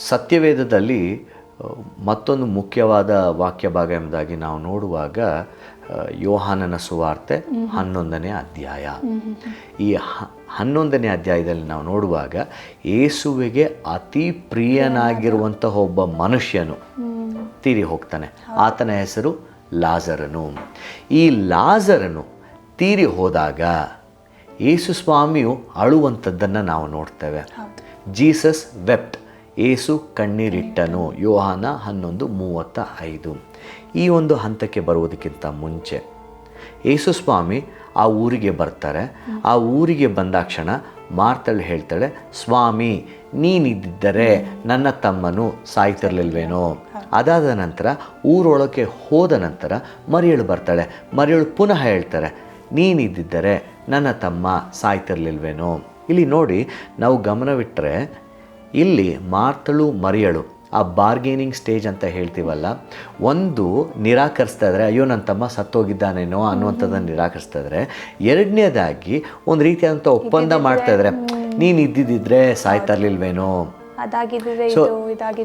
ಸತ್ಯವೇದದಲ್ಲಿ ಮತ್ತೊಂದು ಮುಖ್ಯವಾದ ವಾಕ್ಯ ಭಾಗ ಎಂಬುದಾಗಿ ನಾವು ನೋಡುವಾಗ ಯೋಹಾನನ ಸುವಾರ್ತೆ 11ನೇ ಅಧ್ಯಾಯ. ಈ 11ನೇ ಅಧ್ಯಾಯದಲ್ಲಿ ನಾವು ನೋಡುವಾಗ ಯೇಸುವಿಗೆ ಅತಿ ಪ್ರಿಯನಾಗಿರುವಂತಹ ಒಬ್ಬ ಮನುಷ್ಯನು ತೀರಿ ಹೋಗ್ತಾನೆ. ಆತನ ಹೆಸರು ಲಾಜರನು. ಈ ಲಾಜರನು ತೀರಿ ಹೋದಾಗ ಯೇಸು ಸ್ವಾಮಿಯು ಅಳುವಂಥದ್ದನ್ನು ನಾವು ನೋಡ್ತೇವೆ. ಜೀಸಸ್ ವೆಪ್ಟ್, ಯೇಸು ಕಣ್ಣೀರಿಟ್ಟನು, ಯೋಹಾನ 11:35. ಈ ಒಂದು ಹಂತಕ್ಕೆ ಬರುವುದಕ್ಕಿಂತ ಮುಂಚೆ ಯೇಸು ಸ್ವಾಮಿ ಆ ಊರಿಗೆ ಬರ್ತಾರೆ. ಆ ಊರಿಗೆ ಬಂದಾಕ್ಷಣ ಮಾರ್ತಳು ಹೇಳ್ತಾಳೆ, ಸ್ವಾಮಿ ನೀನಿದ್ದರೆ ನನ್ನ ತಮ್ಮನು ಸಾಯ್ತಿರ್ಲಿಲ್ವೇನೋ. ಅದಾದ ನಂತರ ಊರೊಳಗೆ ಹೋದ ನಂತರ ಮರಿಯಳು ಬರ್ತಾಳೆ. ಮರಿಯಳು ಪುನಃ ಹೇಳ್ತಾರೆ, ನೀನಿದ್ದರೆ ನನ್ನ ತಮ್ಮ ಸಾಯ್ತಿರ್ಲಿಲ್ವೇನೋ. ಇಲ್ಲಿ ನೋಡಿ, ನಾವು ಗಮನವಿಟ್ಟರೆ ಇಲ್ಲಿ ಮಾರ್ತಳು ಮರಿಯಳು ಆ ಬಾರ್ಗೇನಿಂಗ್ ಸ್ಟೇಜ್ ಅಂತ ಹೇಳ್ತೀವಲ್ಲ, ಒಂದು ನಿರಾಕರಿಸ್ತಾ ಇದ್ದಾರೆ, ಅಯ್ಯೋ ನನ್ನ ತಮ್ಮ ಸತ್ತೋಗಿದ್ದಾನೇನೋ ಅನ್ನುವಂಥದ್ದನ್ನು ನಿರಾಕರಿಸ್ತಾ ಇದ್ದಾರೆ. ಎರಡನೇದಾಗಿ ಒಂದು ರೀತಿಯಾದಂಥ ಒಪ್ಪಂದ ಮಾಡ್ತಾ ಇದ್ದಾರೆ, ನೀನು ಇದ್ದಿದ್ದರೆ ಸಾಯ್ತಾ ಇರ್ಲಿಲ್ವೇನೋ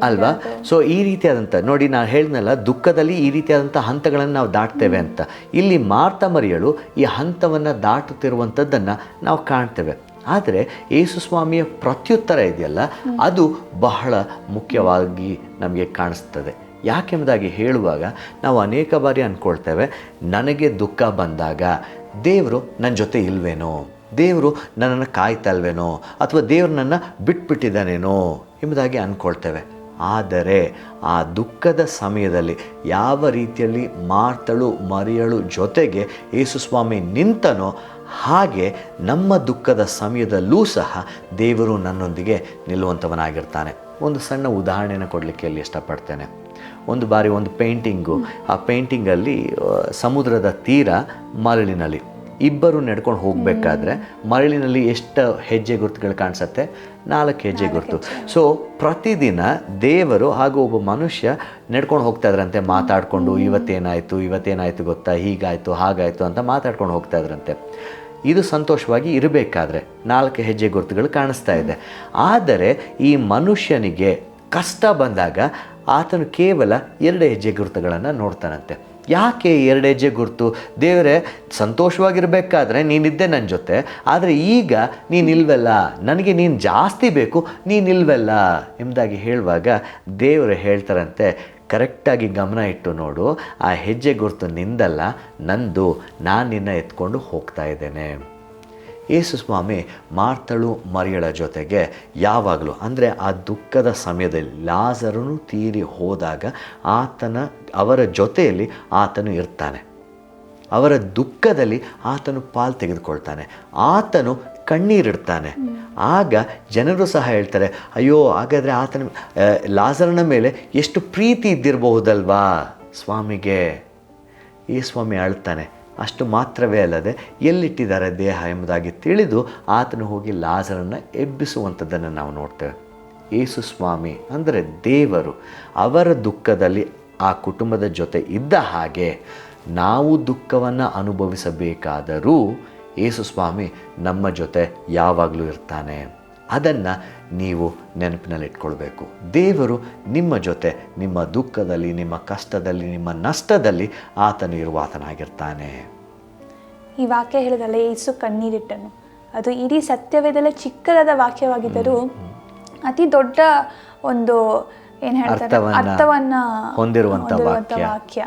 ಅಲ್ವಾ. ಸೊ ಈ ರೀತಿಯಾದಂಥ ನೋಡಿ, ನಾನು ಹೇಳಿದ್ನಲ್ಲ ದುಃಖದಲ್ಲಿ ಈ ರೀತಿಯಾದಂಥ ಹಂತಗಳನ್ನು ನಾವು ದಾಟ್ತೇವೆ ಅಂತ. ಇಲ್ಲಿ ಮಾರ್ತಾ ಮರಿಯಳು ಈ ಹಂತವನ್ನು ದಾಟುತ್ತಿರುವಂಥದ್ದನ್ನು ನಾವು ಕಾಣ್ತೇವೆ. ಆದರೆ ಯೇಸು ಸ್ವಾಮಿಯ ಪ್ರತ್ಯುತ್ತರ ಇದೆಯಲ್ಲ, ಅದು ಬಹಳ ಮುಖ್ಯವಾಗಿ ನಮಗೆ ಕಾಣಿಸ್ತದೆ. ಯಾಕೆಂಬುದಾಗಿ ಹೇಳುವಾಗ ನಾವು ಅನೇಕ ಬಾರಿ ಅಂದ್ಕೊಳ್ತೇವೆ, ನನಗೆ ದುಃಖ ಬಂದಾಗ ದೇವರು ನನ್ನ ಜೊತೆ ಇಲ್ವೇನೋ, ದೇವರು ನನ್ನನ್ನು ಕಾಯ್ತಲ್ವೇನೋ, ಅಥವಾ ದೇವರು ನನ್ನ ಬಿಟ್ಬಿಟ್ಟಿದ್ದಾನೇನೋ ಎಂಬುದಾಗಿ ಅಂದ್ಕೊಳ್ತೇವೆ. ಆದರೆ ಆ ದುಃಖದ ಸಮಯದಲ್ಲಿ ಯಾವ ರೀತಿಯಲ್ಲಿ ಮಾರ್ತಳು ಮರಿಯಳು ಜೊತೆಗೆ ಯೇಸು ಸ್ವಾಮಿ ನಿಂತನೋ, ಹಾಗೆ ನಮ್ಮ ದುಃಖದ ಸಮಯದಲ್ಲೂ ಸಹ ದೇವರು ನನ್ನೊಂದಿಗೆ ನಿಲ್ಲುವಂಥವನಾಗಿರ್ತಾನೆ. ಒಂದು ಸಣ್ಣ ಉದಾಹರಣೆನ ಕೊಡಲಿಕ್ಕೆ ಅಲ್ಲಿ ಇಷ್ಟಪಡ್ತೇನೆ. ಒಂದು ಬಾರಿ ಒಂದು ಪೇಂಟಿಂಗು, ಆ ಪೇಂಟಿಂಗಲ್ಲಿ ಸಮುದ್ರದ ತೀರ ಮರಳಿನಲ್ಲಿ ಇಬ್ಬರು ನಡ್ಕೊಂಡು ಹೋಗಬೇಕಾದ್ರೆ ಮರಳಿನಲ್ಲಿ ಎಷ್ಟು ಹೆಜ್ಜೆ ಗುರುತುಗಳು ಕಾಣಿಸುತ್ತೆ? 4 ಹೆಜ್ಜೆ ಗುರುತು. ಸೊ ಪ್ರತಿದಿನ ದೇವರು ಹಾಗೂ ಒಬ್ಬ ಮನುಷ್ಯ ನಡ್ಕೊಂಡು ಹೋಗ್ತಾ ಇದ್ರಂತೆ, ಮಾತಾಡಿಕೊಂಡು ಇವತ್ತೇನಾಯಿತು ಗೊತ್ತಾ, ಹೀಗಾಯಿತು ಹಾಗಾಯಿತು ಅಂತ ಮಾತಾಡ್ಕೊಂಡು ಹೋಗ್ತಾ ಇದ್ರಂತೆ. ಇದು ಸಂತೋಷವಾಗಿ ಇರಬೇಕಾದ್ರೆ 4 ಹೆಜ್ಜೆ ಗುರುತುಗಳು ಕಾಣಿಸ್ತಾ ಇದೆ. ಆದರೆ ಈ ಮನುಷ್ಯನಿಗೆ ಕಷ್ಟ ಬಂದಾಗ ಆತನು ಕೇವಲ 2 ಹೆಜ್ಜೆ ಗುರುತುಗಳನ್ನು ನೋಡ್ತಾನಂತೆ. ಯಾಕೆ 2 ಹೆಜ್ಜೆ ಗುರುತು? ದೇವರೇ, ಸಂತೋಷವಾಗಿರಬೇಕಾದ್ರೆ ನೀನಿದ್ದೆ ನನ್ನ ಜೊತೆ, ಆದರೆ ಈಗ ನೀನಿಲ್ವಲ್ಲ, ನನಗೆ ನೀನು ಜಾಸ್ತಿ ಬೇಕು, ನೀನಿಲ್ವಲ್ಲ ಎಂಬುದಾಗಿ ಹೇಳುವಾಗ ದೇವರು ಹೇಳ್ತಾರಂತೆ, ಕರೆಕ್ಟಾಗಿ ಗಮನ ಇಟ್ಟು ನೋಡು, ಆ ಹೆಜ್ಜೆ ಗುರುತು ನಿಂದಲ್ಲ, ನಂದು, ನಾನು ನಿನ್ನ ಎತ್ಕೊಂಡು ಹೋಗ್ತಾ ಇದ್ದೇನೆ. ಯೇಸು ಸ್ವಾಮಿ ಮಾರ್ತಳು ಮರಿಯಳ ಜೊತೆಗೆ ಯಾವಾಗಲೂ, ಅಂದರೆ ಆ ದುಃಖದ ಸಮಯದಲ್ಲಿ ಲಾಜರನು ತೀರಿ ಹೋದಾಗ ಅವರ ಜೊತೆಯಲ್ಲಿ ಆತನು ಇರ್ತಾನೆ. ಅವರ ದುಃಖದಲ್ಲಿ ಆತನು ಪಾಲು ತೆಗೆದುಕೊಳ್ತಾನೆ, ಆತನು ಕಣ್ಣೀರಿಡ್ತಾನೆ. ಆಗ ಜನರು ಸಹ ಹೇಳ್ತಾರೆ, ಅಯ್ಯೋ ಹಾಗಾದರೆ ಲಾಜರನ ಮೇಲೆ ಎಷ್ಟು ಪ್ರೀತಿ ಇದ್ದಿರಬಹುದಲ್ವಾ ಸ್ವಾಮಿಗೆ. ಈ ಸ್ವಾಮಿ ಅಳ್ತಾನೆ. ಅಷ್ಟು ಮಾತ್ರವೇ ಅಲ್ಲದೆ ಎಲ್ಲಿಟ್ಟಿದ್ದಾರೆ ದೇಹ ಎಂಬುದಾಗಿ ತಿಳಿದು ಆತನು ಹೋಗಿ ಲಾಜರನ್ನು ಎಬ್ಬಿಸುವಂಥದ್ದನ್ನು ನಾವು ನೋಡ್ತೇವೆ. ಯೇಸು ಸ್ವಾಮಿ ಅಂದರೆ ದೇವರು ಅವರ ದುಃಖದಲ್ಲಿ ಆ ಕುಟುಂಬದ ಜೊತೆ ಇದ್ದ ಹಾಗೆ ನಾವು ದುಃಖವನ್ನು ಅನುಭವಿಸಬೇಕಾದರೂ ಯೇಸು ಸ್ವಾಮಿ ನಮ್ಮ ಜೊತೆ ಯಾವಾಗಲೂ ಇರ್ತಾನೆ. ಅದನ್ನು ನೀವು ನೆನಪಿನಲ್ಲಿಟ್ಕೊಳ್ಬೇಕು. ದೇವರು ನಿಮ್ಮ ಜೊತೆ ನಿಮ್ಮ ದುಃಖದಲ್ಲಿ, ನಿಮ್ಮ ಕಷ್ಟದಲ್ಲಿ, ನಿಮ್ಮ ನಷ್ಟದಲ್ಲಿ ಆತನು ಇರುವ ಆತನಾಗಿರ್ತಾನೆ. ಈ ವಾಕ್ಯ ಹೇಳಿದಲ್ಲ, ಯೇಸು ಕಣ್ಣೀರಿಟ್ಟನು, ಅದು ಇಡೀ ಸತ್ಯವೇದಲ್ಲೇ ಚಿಕ್ಕದಾದ ವಾಕ್ಯವಾಗಿದ್ದರೂ ಅತಿ ದೊಡ್ಡ ಒಂದು ಏನು ಹೇಳ್ತಾರೆ ಅರ್ಥವನ್ನು ಹೊಂದಿರುವಂಥ ವಾಕ್ಯ.